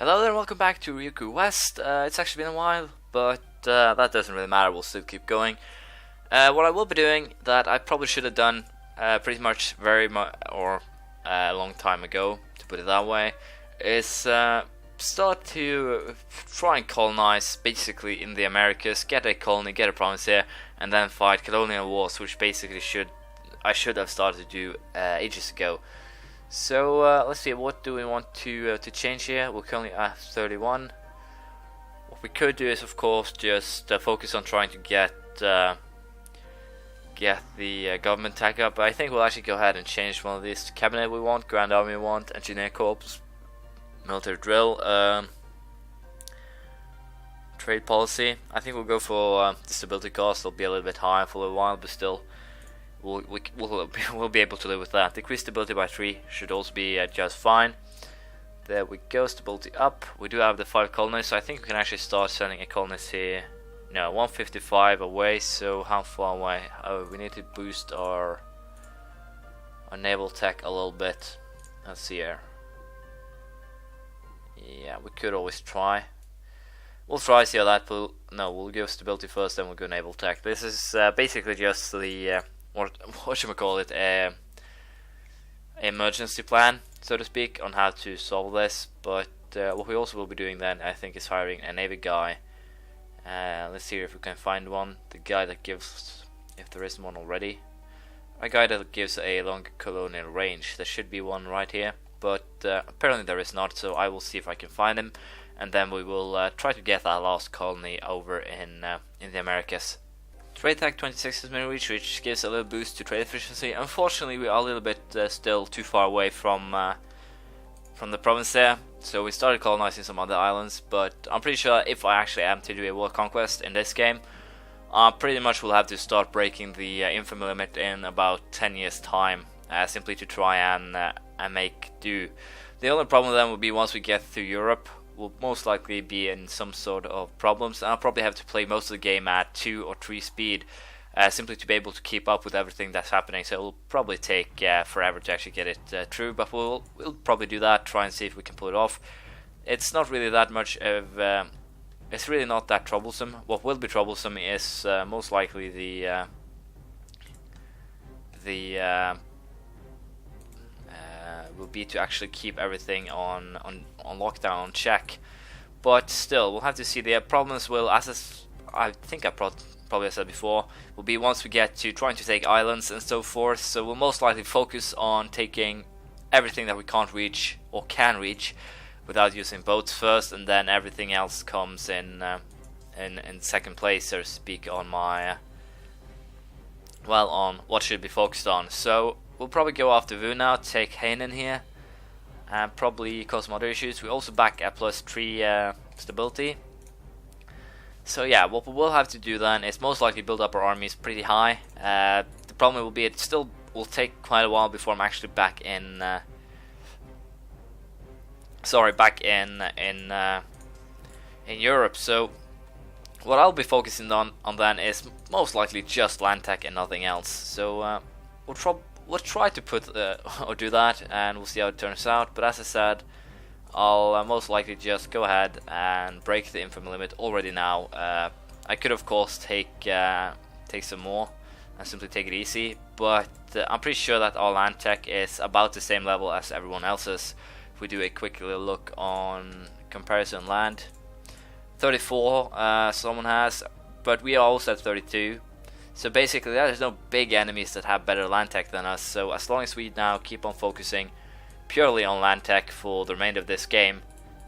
Hello there and welcome back to Ryukyu West. It's actually been a while, but that doesn't really matter, we'll still keep going. What I will be doing, that I probably should have done pretty much a long time ago, to put it that way, is start to try and colonize basically in the Americas, get a colony, get a province here, and then fight colonial wars, which basically I should have started to do ages ago. So let's see, what do we want to change here? We're currently at 31. What we could do is, of course, just focus on trying to get the government tech up. But I think we'll actually go ahead and change one of these to cabinet we want, Grand Army we want, Engineer Corps, military drill, trade policy. I think we'll go for the stability cost. It'll be a little bit higher for a while, but still. We'll be able to live with that. Decrease stability by 3 should also be just fine. There we go, stability up. We do have the 5 colonies, so I think we can actually start sending a colonist here. No, 155 away, so how far away? Oh, we need to boost our naval tech a little bit. Let's see here. Yeah, we could always try. We'll try, see how that will. No, we'll go stability first, then we'll go naval tech. This is basically just the what should we call it, emergency plan, so to speak, on how to solve this. But what we also will be doing then, I think, is hiring a navy guy. Let's see if we can find one. The guy that gives, if there isn't one already, a guy that gives a longer colonial range. There should be one right here, but apparently there is not, so I will see if I can find him, and then we will try to get that last colony over in the Americas. Trade tech 26 has been reached, which gives a little boost to trade efficiency. Unfortunately, we are a little bit still too far away from the province there, so we started colonizing some other islands. But I'm pretty sure if I actually am to do a world conquest in this game, pretty much we'll have to start breaking the infamy limit in about 10 years time, simply to try and make do. The only problem then will be once we get through Europe, will most likely be in some sort of problems, and I'll probably have to play most of the game at 2 or 3 speed, simply to be able to keep up with everything that's happening. So it'll probably take forever to actually get it through, but we'll probably do that, try and see if we can pull it off. It's not really that much of it's really not that troublesome. What will be troublesome is most likely the will be to actually keep everything on lockdown, on check. But still, we'll have to see. The problems will, as I think I probably said before, will be once we get to trying to take islands and so forth. So we'll most likely focus on taking everything that we can't reach or can reach without using boats first, and then everything else comes in second place, so to speak, on my on what should be focused on. So we'll probably go after Vu now, take Hainan here, and probably cause some other issues. We also back at +3 stability. So yeah, what we will have to do then is most likely build up our armies pretty high. The problem will be it still will take quite a while before I'm actually back in. In Europe. So what I'll be focusing on then is most likely just land tech and nothing else. So we'll try to put or do that, and we'll see how it turns out. But as I said, I'll most likely just go ahead and break the infamy limit already now. I could of course take some more and simply take it easy, but I'm pretty sure that our land tech is about the same level as everyone else's. If we do a quick little look on comparison land, 34 someone has, but we are also at 32. So basically there's no big enemies that have better land tech than us. So as long as we now keep on focusing purely on land tech for the remainder of this game,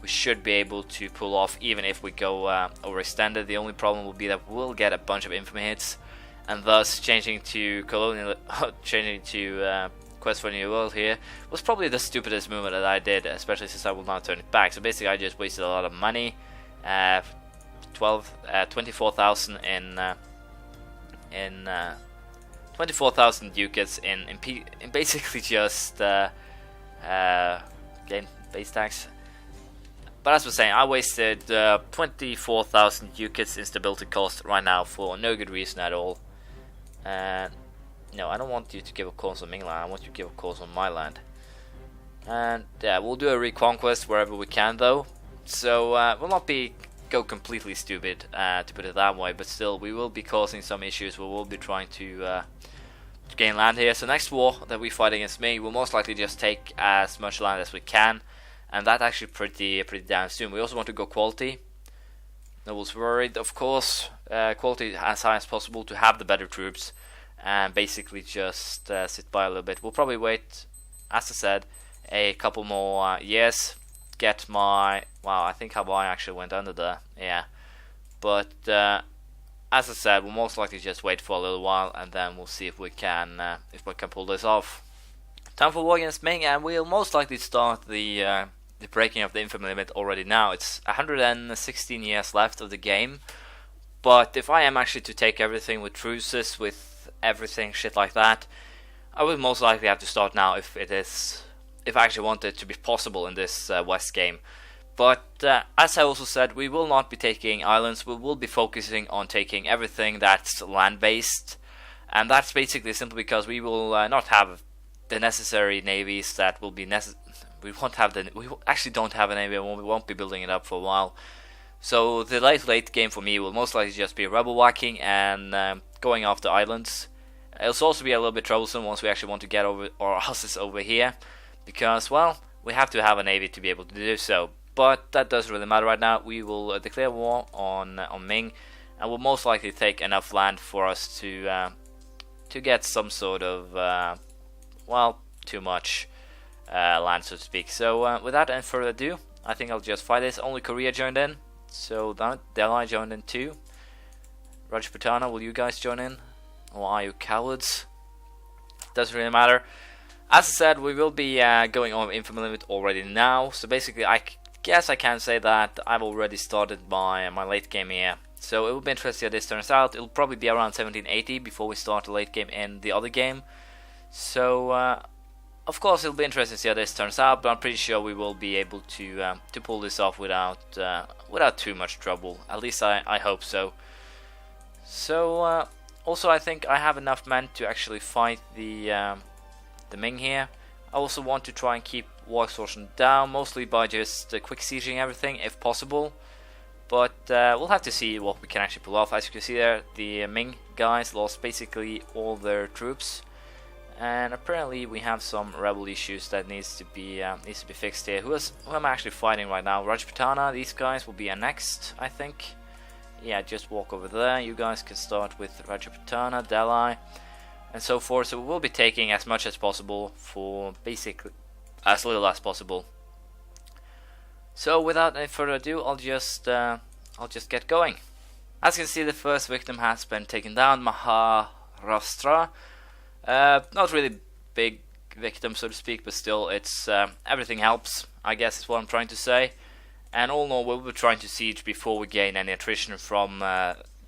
we should be able to pull off, even if we go overextended. The only problem will be that we'll get a bunch of infamy hits, and thus changing to Quest for a New World here was probably the stupidest movement that I did, especially since I will now turn it back. So basically I just wasted a lot of money, 24,000 in 24,000 ducats in basically just gain base tax. But as I was saying, I wasted 24,000 ducats in stability cost right now for no good reason at all. No, I don't want you to give a course on Ming land, I want you to give a course on my land. And yeah, we'll do a reconquest wherever we can though. So we'll not go completely stupid, to put it that way, but still we will be causing some issues. We will be trying to gain land here. So next war that we fight against Ming, we'll most likely just take as much land as we can, and that's actually pretty damn soon. We also want to go quality. Nobles worried, of course, quality as high as possible to have the better troops, and basically just sit by a little bit. We'll probably wait, as I said, a couple more years. Get my, wow, I think Hawaii actually went under there, yeah. But as I said, we'll most likely just wait for a little while, and then we'll see if we can pull this off. Time for war against Ming, and we'll most likely start the breaking of the infamy limit already now. It's 116 years left of the game, but if I am actually to take everything with truces, with everything shit like that, I will most likely have to start now if I actually want it to be possible in this West game. But as I also said, we will not be taking islands. We will be focusing on taking everything that's land-based, and that's basically simply because we will not have the necessary navies that will be necessary. We actually don't have a navy, and we won't be building it up for a while. So the late game for me will most likely just be rebel whacking and going after islands. It'll also be a little bit troublesome once we actually want to get over our asses over here, because, well, we have to have a navy to be able to do so. But that doesn't really matter right now. We will declare war on Ming, and we'll most likely take enough land for us to get some sort of well, too much land, so to speak. So without any further ado, I think I'll just fight this. Only Korea joined in, so Delhi joined in too. Rajputana, will you guys join in, or are you cowards? Doesn't really matter. As I said, we will be going on infamy limit already now. So basically, I guess I can say that I've already started my late game here. So it will be interesting how this turns out. It'll probably be around 1780 before we start the late game in the other game. So of course it'll be interesting to see how this turns out, but I'm pretty sure we will be able to pull this off without too much trouble. At least I hope so. So also I think I have enough men to actually fight the Ming here. I also want to try and keep war exhaustion down, mostly by just quick sieging everything if possible. But we'll have to see what we can actually pull off. As you can see there, the Ming guys lost basically all their troops, and apparently we have some rebel issues that needs to be fixed here. Who am I actually fighting right now? Rajputana. These guys will be annexed, I think. Yeah, just walk over there. You guys can start with Rajputana, Delhi, and so forth. So we will be taking as much as possible for basically as little as possible. So without any further ado, I'll just get going. As you can see, the first victim has been taken down, Maharashtra. Not really big victim, so to speak, but still, it's everything helps, I guess is what I'm trying to say. And all in all, we'll be trying to siege before we gain any attrition from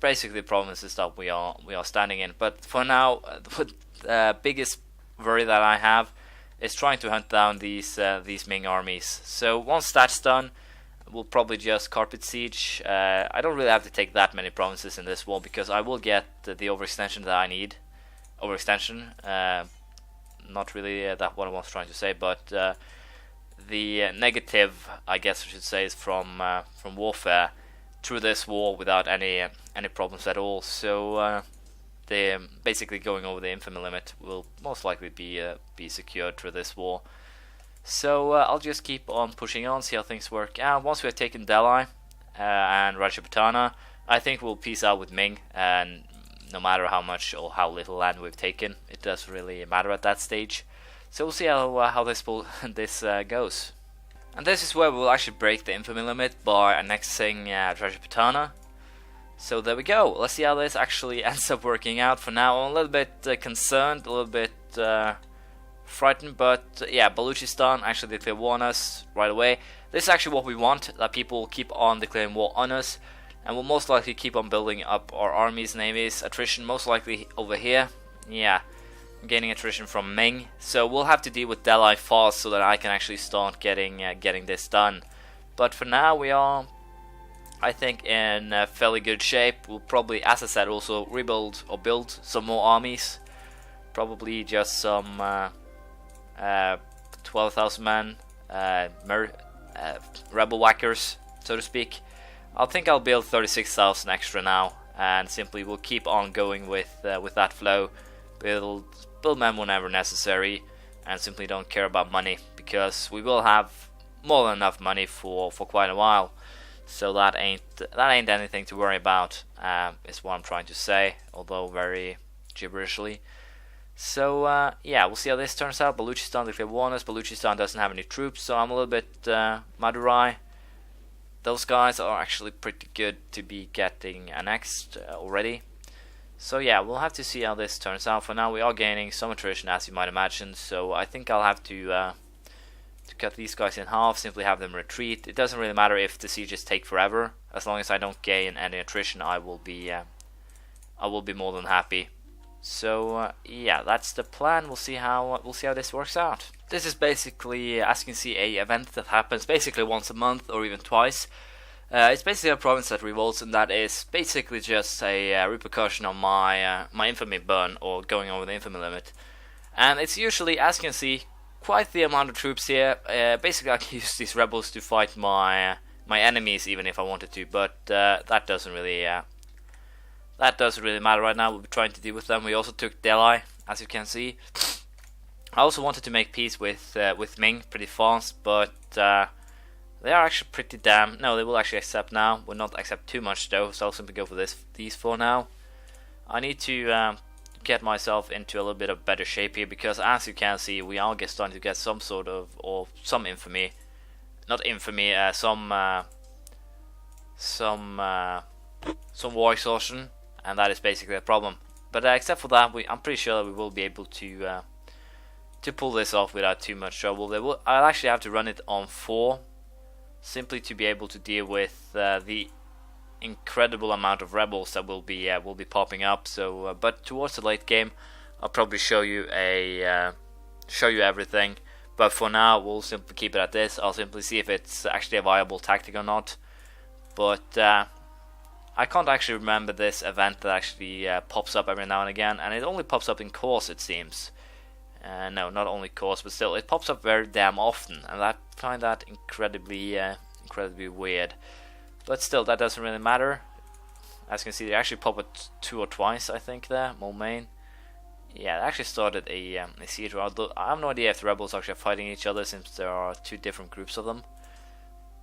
basically the provinces that we are standing in. But for now, the biggest worry that I have is trying to hunt down these Ming armies. So once that's done, we'll probably just carpet siege. I don't really have to take that many provinces in this war, because I will get the overextension that I need. Overextension, not really that what I was trying to say, but the negative, I guess I should say, is from warfare through this war without any problems at all. So the basically going over the infamy limit will most likely be secured through this war. So I'll just keep on pushing on, see how things work out. Once we have taken Delhi and Rajputana, I think we'll peace out with Ming, and no matter how much or how little land we've taken, it doesn't really matter at that stage. So we'll see how this goes. And this is where we'll actually break the infamy limit by annexing Rajputana. So there we go. Let's see how this actually ends up working out. For now, I'm a little bit concerned, a little bit frightened, but yeah, Baluchistan actually declared war on us right away. This is actually what we want, that people keep on declaring war on us, and we'll most likely keep on building up our armies, navies, attrition most likely over here. Yeah, I'm gaining attrition from Ming, so we'll have to deal with Delhi fast so that I can actually start getting this done. But for now, we are, I think, in fairly good shape. We'll probably, as I said, also rebuild or build some more armies. Probably just some 12,000 men, rebel whackers, so to speak. I think I'll build 36,000 extra now, and simply we'll keep on going with that flow. Build men whenever necessary, and simply don't care about money, because we will have more than enough money for quite a while. So that ain't anything to worry about, is what I'm trying to say, although very gibberishly. So yeah, we'll see how this turns out. Baluchistan declared war on us. Baluchistan doesn't have any troops, so I'm a little bit Madurai. Those guys are actually pretty good to be getting annexed already. So yeah, we'll have to see how this turns out. For now, we are gaining some attrition, as you might imagine, so I think I'll have to cut these guys in half, simply have them retreat. It doesn't really matter if the sieges take forever, as long as I don't gain any attrition, I will be more than happy. So yeah, that's the plan. We'll see how this works out. This is basically, as you can see, a event that happens basically once a month or even twice. It's basically a province that revolts, and that is basically just a repercussion on my my infamy burn, or going over the infamy limit. And it's usually, as you can see, quite the amount of troops here. Basically, I can use these rebels to fight my enemies, even if I wanted to. But that doesn't really matter right now. We'll be trying to deal with them. We also took Delhi, as you can see. I also wanted to make peace with Ming pretty fast, but they are actually pretty damn. No, they will actually accept now. Will not accept too much though, so I'll simply go for these for now. I need to get myself into a little bit of better shape here, because as you can see, we are starting to get some sort of, or some infamy, not infamy, some war exhaustion, and that is basically a problem. But except for that, I'm pretty sure that we will be able to pull this off without too much trouble. I'll actually have to run it on 4, simply to be able to deal with the incredible amount of rebels that will be popping up. So, but towards the late game, I'll probably show you everything. But for now, we'll simply keep it at this. I'll simply see if it's actually a viable tactic or not. But I can't actually remember this event that actually pops up every now and again, and it only pops up in course, it seems. No, not only course, but still, it pops up very damn often, and I find that incredibly weird. But still, that doesn't really matter. As you can see, they actually pop it 2 or twice, I think, there, Momain. Yeah, it actually started a siege. Although I have no idea if the rebels actually are fighting each other, since there are 2 different groups of them.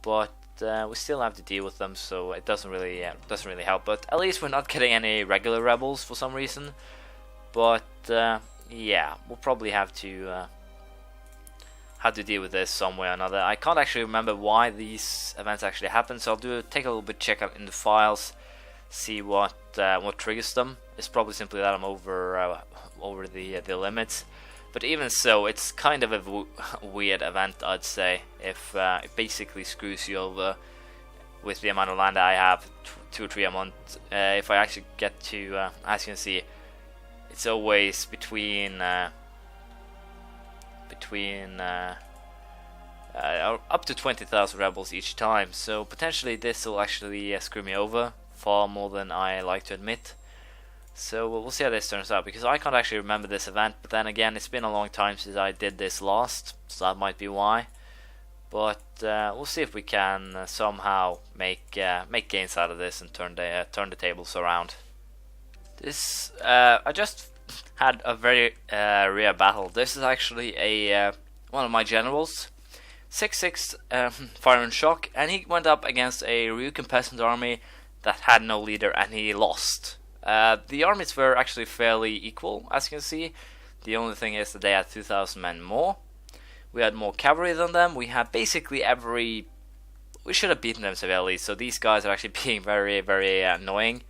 But we still have to deal with them, so it doesn't really help. But at least we're not getting any regular rebels for some reason. But yeah, we'll probably have to deal with this some way or another. I can't actually remember why these events actually happen, so I'll take a little bit check out in the files, see what triggers them. It's probably simply that I'm over the limits. But even so, it's kind of a weird event, I'd say. If it basically screws you over with the amount of land I have, 2 or 3 a month. If I actually get to, as you can see, it's always between up to 20,000 rebels each time. So potentially this will actually screw me over far more than I like to admit. So we'll see how this turns out, because I can't actually remember this event. But then again, it's been a long time since I did this last, so that might be why. But we'll see if we can somehow make gains out of this and turn the tables around. This I just had a very rare battle. This is actually a one of my generals, 6/6 fire and shock, and he went up against a Ryukyu peasant army that had no leader, and he lost. The armies were actually fairly equal, as you can see. The only thing is that they had 2,000 men more. We had more cavalry than them. We had basically we should have beaten them severely, so these guys are actually being very, very annoying.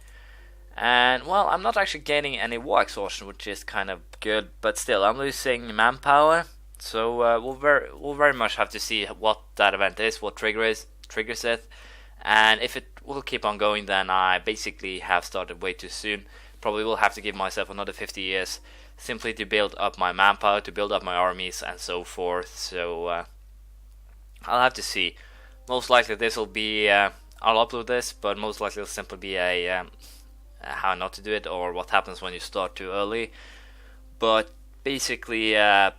And, well, I'm not actually gaining any war exhaustion, which is kind of good, but still, I'm losing manpower. So we'll very much have to see what that event is, what triggers it. And if it will keep on going, then I basically have started way too soon. Probably will have to give myself another 50 years simply to build up my manpower, to build up my armies, and so forth. So I'll have to see. Most likely this will be I'll upload this, but most likely it'll simply be a how not to do it, or what happens when you start too early. But basically I'll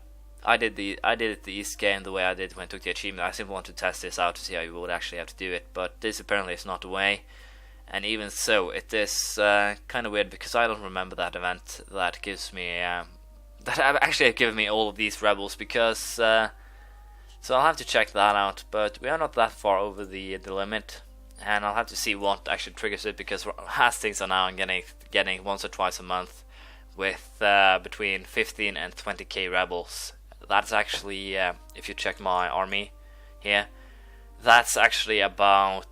I did it the East game the way I did when I took the achievement. I simply want to test this out to see how you would actually have to do it, but this apparently is not the way. And even so, it is kind of weird because I don't remember that event that gives me that actually have given me all of these rebels, because so I'll have to check that out. But we are not that far over the limit, and I'll have to see what actually triggers it, because Hastings are now getting once or twice a month with between 15 and 20k rebels. That's actually, if you check my army here, that's actually about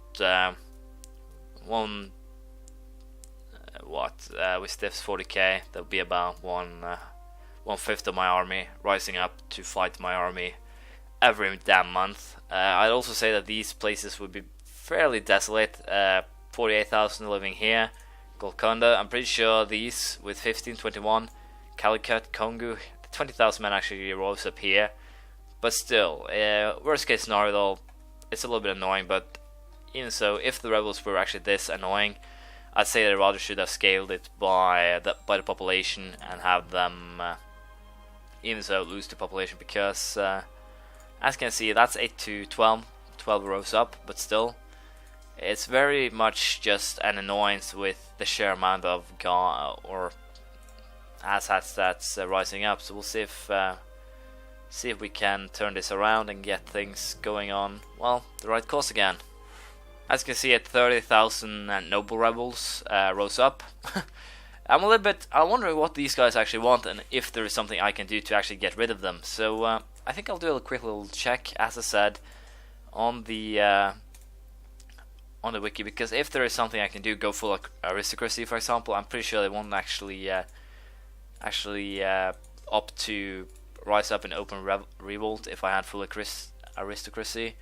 with stiffs 40k, that'll be about 1/5 of my army rising up to fight my army every damn month. I'd also say that these places would be fairly desolate. 48,000 living here. Golconda, I'm pretty sure these with 15, 21, Calicut, Kongu, 20,000 men actually rose up here. But still, worst case scenario though, it's a little bit annoying, but even so, if the rebels were actually this annoying, I'd say they rather should have scaled it by the population and have them, even so, lose the population, because as you can see, that's 8 to 12, 12 rows up, but still, it's very much just an annoyance with the sheer amount of asshats that's rising up. So we'll see if we can turn this around and get things going on, well, the right course again. As you can see, at 30,000 noble rebels rose up. I'm wondering what these guys actually want, and if there is something I can do to actually get rid of them. So I think I'll do a quick little check, as I said, on the wiki, because if there is something I can do, go full aristocracy, for example, I'm pretty sure they won't actually opt to rise up in open revolt if I had full aristocracy.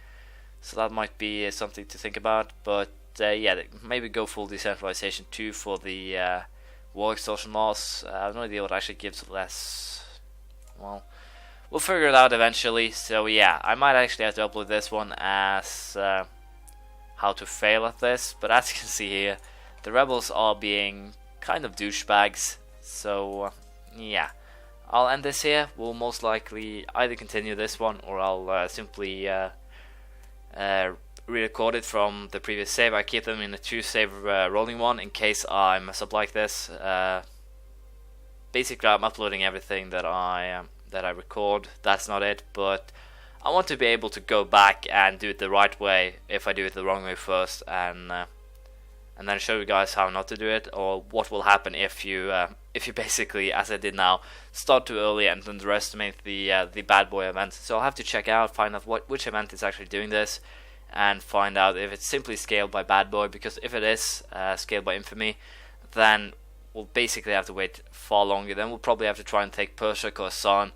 So that might be something to think about. But yeah, maybe go full decentralization too for the war extortion laws. I have no idea what actually gives less. Well, we'll figure it out eventually. So yeah, I might actually have to upload this one as how to fail at this. But as you can see here, the rebels are being kind of douchebags. So yeah, I'll end this here. We'll most likely either continue this one, or I'll simply re-record it from the previous save. I keep them in a 2-save rolling one in case I mess up like this. Basically, I'm uploading everything that I record. That's not it, but I want to be able to go back and do it the right way if I do it the wrong way first, and then show you guys how not to do it, or what will happen if you basically, as I did now, start too early and underestimate the bad boy event. So I'll have to check out, find out which event is actually doing this, and find out if it's simply scaled by bad boy. Because if it is scaled by infamy, then we'll basically have to wait far longer. Then we'll probably have to try and take Persia, Khorasan,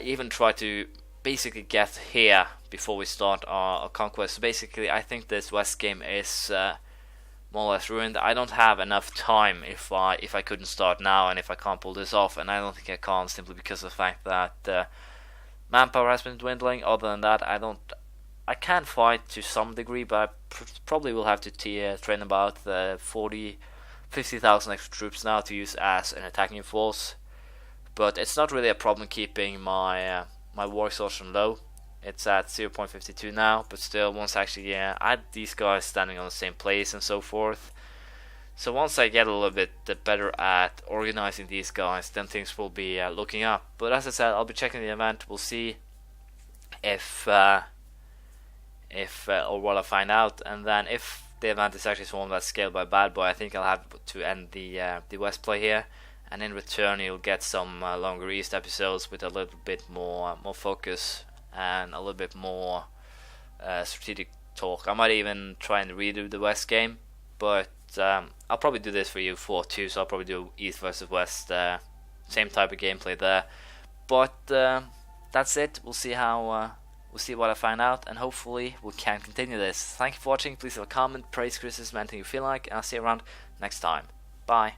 even try to basically get here before we start our conquest. So basically, I think this West game is more or less ruined. I don't have enough time if I couldn't start now, and if I can't pull this off, and I don't think I can, simply because of the fact that manpower has been dwindling. Other than that, I can fight to some degree, but I probably will have to train about 50,000 extra troops now to use as an attacking force. But it's not really a problem keeping my my war exhaustion low. It's at 0.52 now, but still, once I actually I had these guys standing on the same place and so forth. So once I get a little bit better at organizing these guys, then things will be looking up. But as I said, I'll be checking the event. We'll see if or what I find out, and then if the event is actually one that's scaled by bad boy, I think I'll have to end the West play here. And in return, you'll get some longer East episodes with a little bit more focus and a little bit more strategic talk. I might even try and redo the West game, but I'll probably do this for EU4 too, so I'll probably do East versus West, same type of gameplay there. But that's it. We'll see what I find out, and hopefully we can continue this. Thank you for watching. Please leave a comment, praise, criticism, anything you feel like, and I'll see you around next time. Bye.